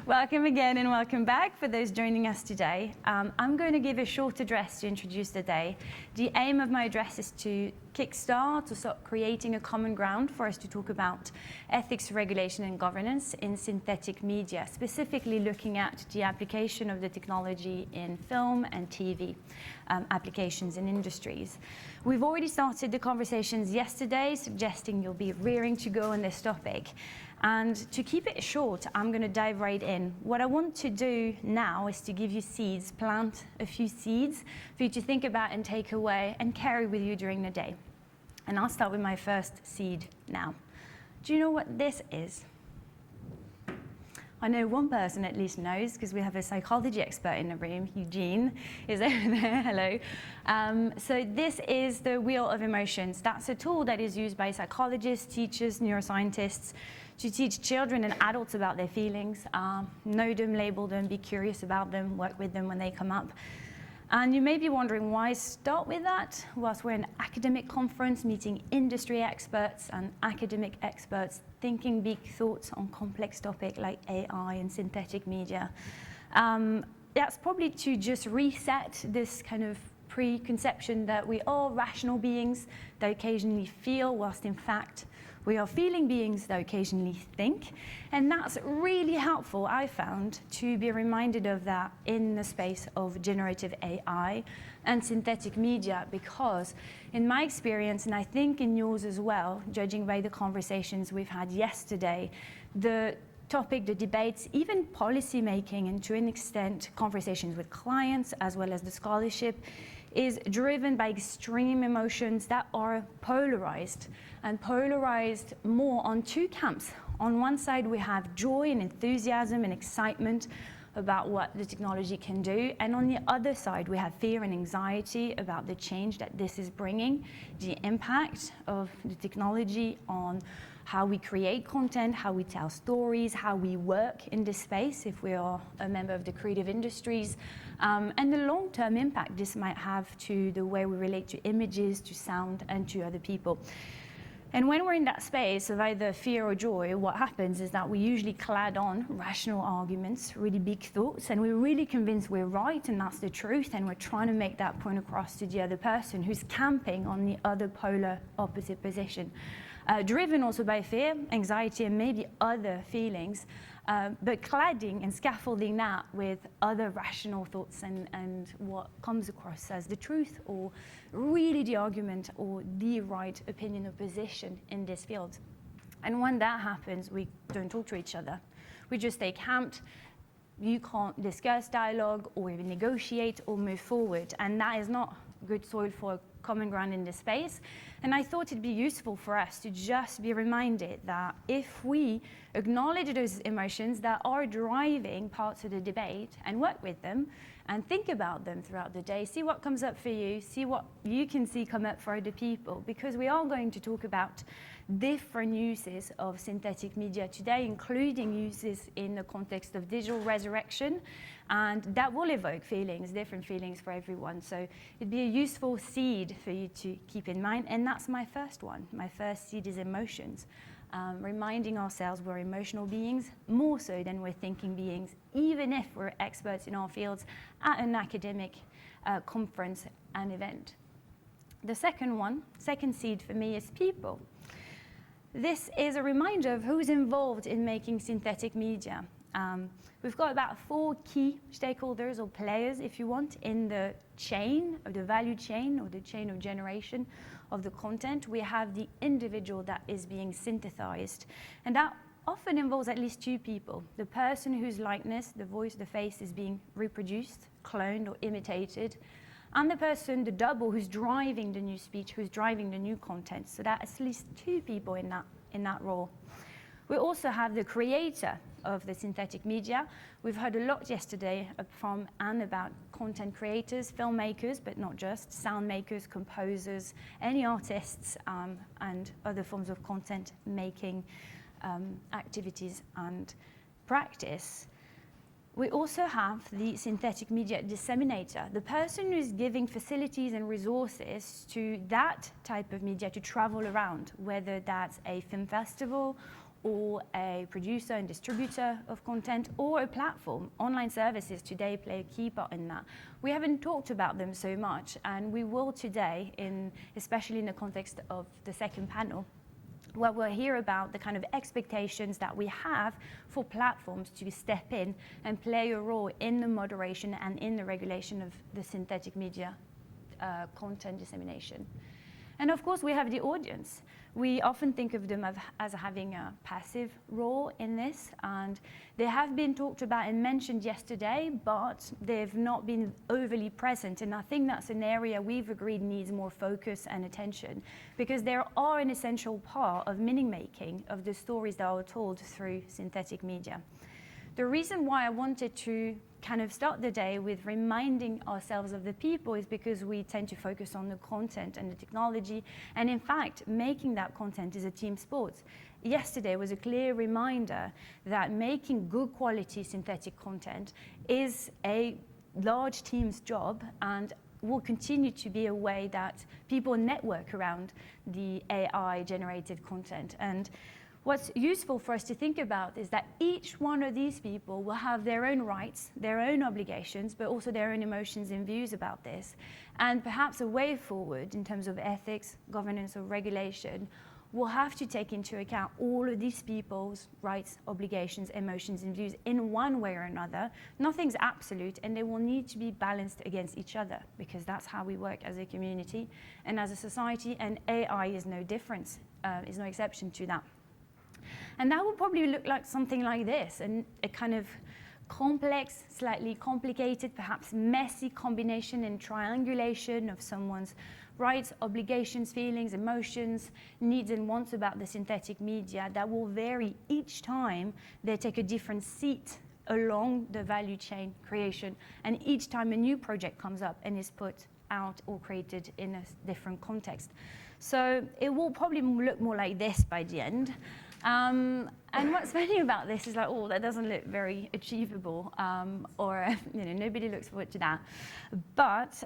Welcome again and welcome back for those joining us today. I'm going to give a short address to introduce the day. The aim of my address is to kickstart, to start creating a common ground for us to talk about ethics, regulation and governance in synthetic media, specifically looking at the application of the technology in film and TV applications in industries. We've already started the conversations yesterday, suggesting you'll be rearing to go on this topic. And to keep it short, I'm going to dive right in. What I want to do now is to give you seeds, plant a few seeds for you to think about and take away and carry with you during the day. And I'll start with my first seed now. Do you know what this is? I know one person at least knows, because we have a psychology expert in the room. Eugene is over there, hello. So this is the wheel of emotions. That's a tool that is used by psychologists, teachers, neuroscientists to teach children and adults about their feelings, know them, label them, be curious about them, work with them when they come up. And you may be wondering why start with that whilst we're in an academic conference meeting industry experts and academic experts thinking big thoughts on complex topics like AI and synthetic media. That's probably to just reset this kind of preconception that we are rational beings that occasionally feel, whilst in fact we are feeling beings that occasionally think. And that's really helpful, I found, to be reminded of that in the space of generative AI and synthetic media, because in my experience, and I think in yours as well, judging by the conversations we've had yesterday, the topic, the debates, even policy making, and to an extent conversations with clients as well as the scholarship, is driven by extreme emotions that are polarized, and polarized more on two camps. On one side, we have joy and enthusiasm and excitement about what the technology can do, and on the other side, we have fear and anxiety about the change that this is bringing, the impact of the technology on how we create content, how we tell stories, how we work in this space if we are a member of the creative industries, and the long-term impact this might have to the way we relate to images, to sound, and to other people. And when we're in that space of either fear or joy, what happens is that we usually clad on rational arguments, really big thoughts, and we're really convinced we're right and that's the truth, and we're trying to make that point across to the other person who's camping on the other polar opposite position. Driven also by fear, anxiety, and maybe other feelings, but cladding and scaffolding that with other rational thoughts and what comes across as the truth or really the argument or the right opinion or position in this field. And when that happens, we don't talk to each other. We just stay camped. You can't discuss dialogue or even negotiate or move forward, and that is not good soil for common ground in this space. And I thought it'd be useful for us to just be reminded that if we acknowledge those emotions that are driving parts of the debate and work with them and think about them throughout the day, see what comes up for you, see what you can see come up for other people, because we are going to talk about different uses of synthetic media today, including uses in the context of digital resurrection, and that will evoke feelings, different feelings for everyone. So it'd be a useful seed for you to keep in mind, and that's my first one. My first seed is emotions. Reminding ourselves we're emotional beings, more so than we're thinking beings, even if we're experts in our fields at an academic conference and event. The second seed for me is people. This is a reminder of who's involved in making synthetic media. We've got about 4 key stakeholders or players, if you want, in the chain, of the value chain or the chain of generation of the content. We have the individual that is being synthesized, and that often involves at least 2 people. The person whose likeness, the voice, the face is being reproduced, cloned or imitated, and the person, the double, who's driving the new speech, who's driving the new content. So that's at least 2 people in that role. We also have the creator of the synthetic media. We've heard a lot yesterday from and about content creators, filmmakers, but not just, sound makers, composers, any artists, and other forms of content making activities and practice. We also have the synthetic media disseminator, the person who's giving facilities and resources to that type of media to travel around, whether that's a film festival or a producer and distributor of content, or a platform. Online services today play a key part in that. We haven't talked about them so much, and we will today, especially in the context of the second panel, where we'll hear about the kind of expectations that we have for platforms to step in and play a role in the moderation and in the regulation of the synthetic media content dissemination. And of course, we have the audience. We often think of them as having a passive role in this, and they have been talked about and mentioned yesterday, but they've not been overly present. And I think that's an area we've agreed needs more focus and attention, because they are an essential part of meaning making of the stories that are told through synthetic media. The reason why I wanted to kind of start the day with reminding ourselves of the people is because we tend to focus on the content and the technology, and in fact, making that content is a team sport. Yesterday was a clear reminder that making good quality synthetic content is a large team's job, and will continue to be a way that people network around the AI-generated content. And what's useful for us to think about is that each one of these people will have their own rights, their own obligations, but also their own emotions and views about this. And perhaps a way forward in terms of ethics, governance, or regulation will have to take into account all of these people's rights, obligations, emotions, and views in one way or another. Nothing's absolute, and they will need to be balanced against each other, because that's how we work as a community and as a society, and AI is no difference, is no exception to that. And that will probably look like something like this, and a kind of complex, slightly complicated, perhaps messy combination and triangulation of someone's rights, obligations, feelings, emotions, needs and wants about the synthetic media that will vary each time they take a different seat along the value chain creation, and each time a new project comes up and is put out or created in a different context. So it will probably look more like this by the end. And what's funny about this is like, oh, that doesn't look very achievable, or nobody looks forward to that. But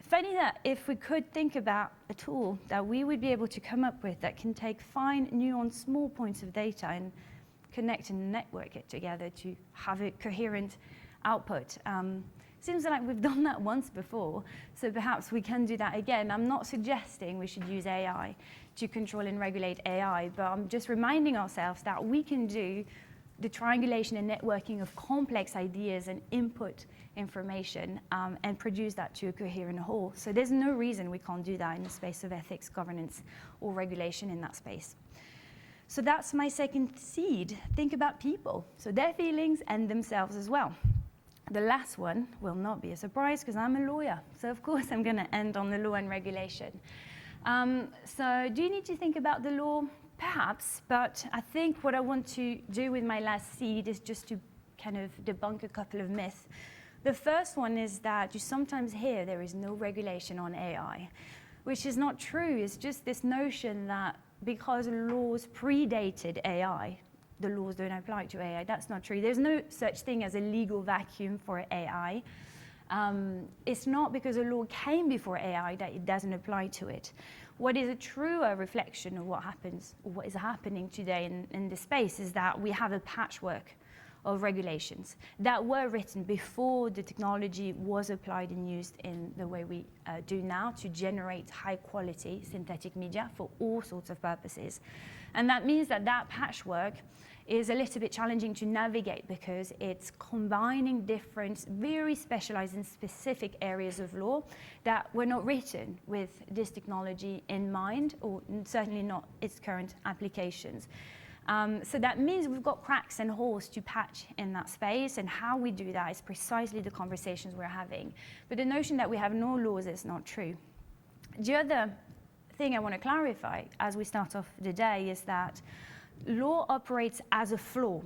funny that if we could think about a tool that we would be able to come up with that can take fine, nuanced, small points of data and connect and network it together to have a coherent output. Seems like we've done that once before, so perhaps we can do that again. I'm not suggesting we should use AI to control and regulate AI, but I'm just reminding ourselves that we can do the triangulation and networking of complex ideas and input information and produce that to a coherent whole. So there's no reason we can't do that in the space of ethics, governance, or regulation in that space. So that's my second seed. Think about people, so their feelings and themselves as well. The last one will not be a surprise because I'm a lawyer. So of course I'm going to end on the law and regulation. So do you need to think about the law? Perhaps, but I think what I want to do with my last seed is just to kind of debunk a couple of myths. The first one is that you sometimes hear there is no regulation on AI, which is not true. It's just this notion that because laws predated AI, the laws don't apply to AI. That's not true. There's no such thing as a legal vacuum for AI. It's not because a law came before AI that it doesn't apply to it. What is a truer reflection of what happens, or what is happening today in this space, is that we have a patchwork of regulations that were written before the technology was applied and used in the way we do now to generate high quality synthetic media for all sorts of purposes. And that means that that patchwork is a little bit challenging to navigate because it's combining different, very specialized and specific areas of law that were not written with this technology in mind, or certainly not its current applications. So that means we've got cracks and holes to patch in that space, and how we do that is precisely the conversations we're having. But the notion that we have no laws is not true. The other thing I want to clarify as we start off the day is that law operates as a floor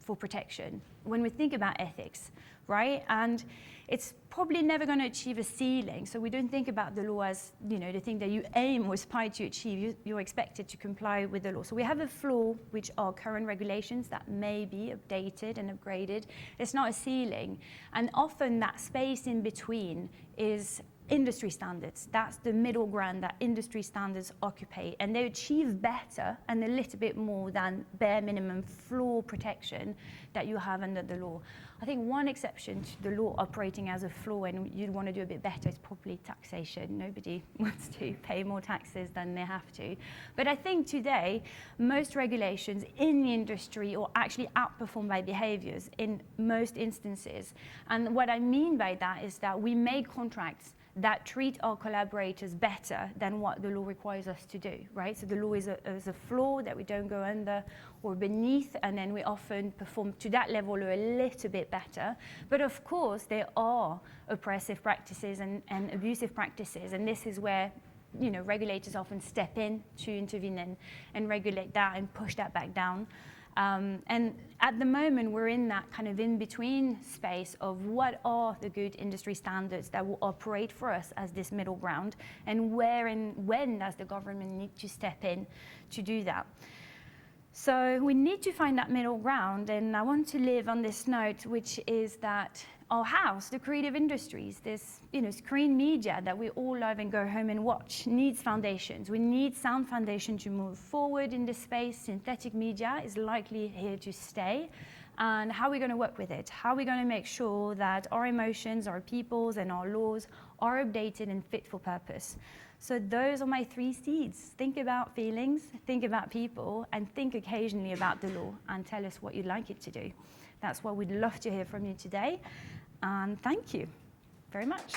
for protection when we think about ethics, right? And it's probably never going to achieve a ceiling. So we don't think about the law as, the thing that you aim or aspire to achieve. You're expected to comply with the law. So we have a floor, which are current regulations that may be updated and upgraded. It's not a ceiling. And often that space in between is industry standards. That's the middle ground that industry standards occupy, and they achieve better and a little bit more than bare minimum floor protection that you have under the law. I think one exception to the law operating as a floor, and you'd want to do a bit better, is probably taxation. Nobody wants to pay more taxes than they have to. But I think today, most regulations in the industry are actually outperformed by behaviors in most instances. And what I mean by that is that we make contracts that treat our collaborators better than what the law requires us to do, right? So the law is a floor that we don't go under or beneath, and then we often perform to that level or a little bit better. But of course, there are oppressive practices and abusive practices, and this is where regulators often step in to intervene and regulate that and push that back down. And at the moment, we're in that kind of in-between space of what are the good industry standards that will operate for us as this middle ground, and where and when does the government need to step in to do that. So we need to find that middle ground, and I want to live on this note, which is that our house, the creative industries, this screen media that we all love and go home and watch, needs foundations. We need sound foundation to move forward in this space. Synthetic media is likely here to stay. And how are we going to work with it? How are we going to make sure that our emotions, our peoples, and our laws are updated and fit for purpose? So those are my 3 seeds. Think about feelings, think about people, and think occasionally about the law, and tell us what you'd like it to do. That's what we'd love to hear from you today. And thank you very much.